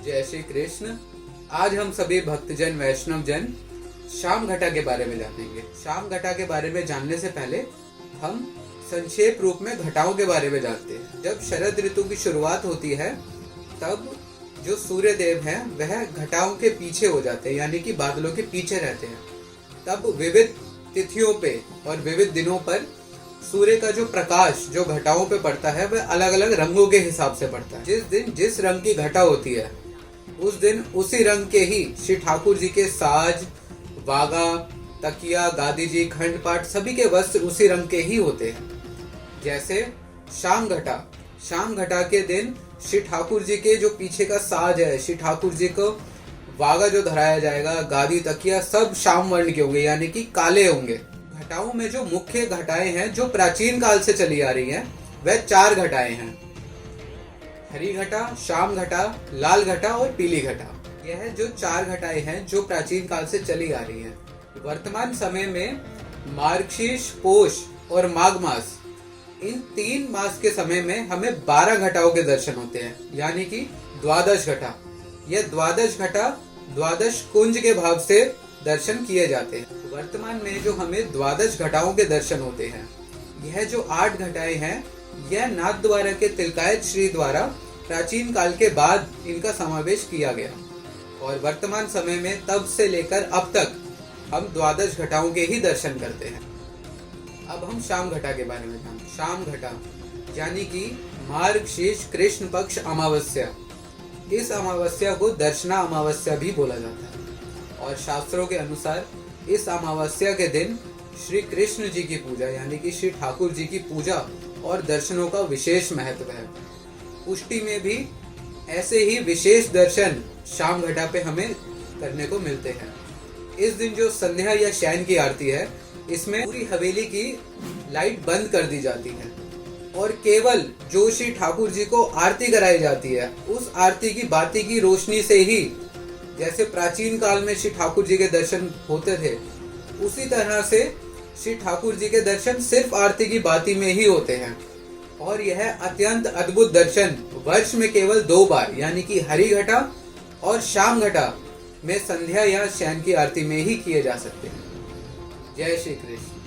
जय श्री कृष्ण। आज हम सभी भक्तजन वैष्णव जन शाम घटा के बारे में जानेंगे। शाम घटा के बारे में जानने से पहले हम संक्षेप रूप में घटाओं के बारे में जानते हैं। जब शरद ऋतु की शुरुआत होती है तब जो सूर्य देव हैं वह घटाओं के पीछे हो जाते हैं, यानी कि बादलों के पीछे रहते हैं। तब विविध तिथियों पे और विविध दिनों पर सूर्य का जो प्रकाश जो घटाओं पे पड़ता है वह अलग अलग रंगों के हिसाब से पड़ता है। जिस दिन जिस रंग की घटा होती है उस दिन उसी रंग के ही श्री ठाकुर जी के साज, वागा, तकिया, गादी जी, खंड पाठ सभी के वस्त्र उसी रंग के ही होते हैं। जैसे शाम घटा के दिन श्री ठाकुर जी के जो पीछे का साज है, श्री ठाकुर जी को वागा जो धराया जाएगा, गादी, तकिया सब शाम वर्ण के होंगे, यानी कि काले होंगे। घटाओं में जो मुख्य घटाएं हैं जो प्राचीन काल से चली आ रही हैं वह 4 घटाएं हैं: हरी घटा, शाम घटा, लाल घटा और पीली घटा। यह जो 4 घटाएं हैं जो प्राचीन काल से चली आ रही हैं। वर्तमान समय में मार्गशीर्ष, पोष और माघ मास, इन 3 मास के समय में हमें 12 घटाओं के दर्शन होते हैं, यानी कि द्वादश घटा। यह द्वादश घटा द्वादश कुंज के भाव से दर्शन किए जाते हैं। वर्तमान में जो हमें द्वादश घटाओं के दर्शन होते हैं, यह जो 8 घटाएं हैं यह नाथद्वारा के तिलकायत श्री द्वारा प्राचीन काल के बाद इनका समावेश किया गया और वर्तमान समय में तब से लेकर अब तक हम द्वादश घटाओं के ही दर्शन करते हैं। अब हम शाम घटा के बारे में जानते हैं। शाम घटा यानी कि मार्गशीर्ष कृष्ण पक्ष अमावस्या। इस अमावस्या को दर्शना अमावस्या भी बोला जाता है और शास्त्रों के अनुसार इस अमावस्या के दिन श्री कृष्ण जी की पूजा, यानी कि श्री ठाकुर जी की पूजा और दर्शनों का विशेष महत्व है। पुष्टि में भी ऐसे ही विशेष दर्शन शाम घटा पे हमें करने को मिलते हैं। इस दिन जो संध्या या शयन की आरती है, इसमें पूरी हवेली की लाइट बंद कर दी जाती है और केवल जो श्री ठाकुर जी को आरती कराई जाती है उस आरती की बाती की रोशनी से ही, जैसे प्राचीन काल में श्री ठाकुर जी के दर्शन होते थे, उसी तरह से श्री ठाकुर जी के दर्शन सिर्फ आरती की बाती में ही होते हैं। और यह अत्यंत अद्भुत दर्शन वर्ष में केवल 2 बार, यानी कि हरि घटा और शाम घटा में संध्या या शयन की आरती में ही किए जा सकते हैं। जय श्री कृष्ण।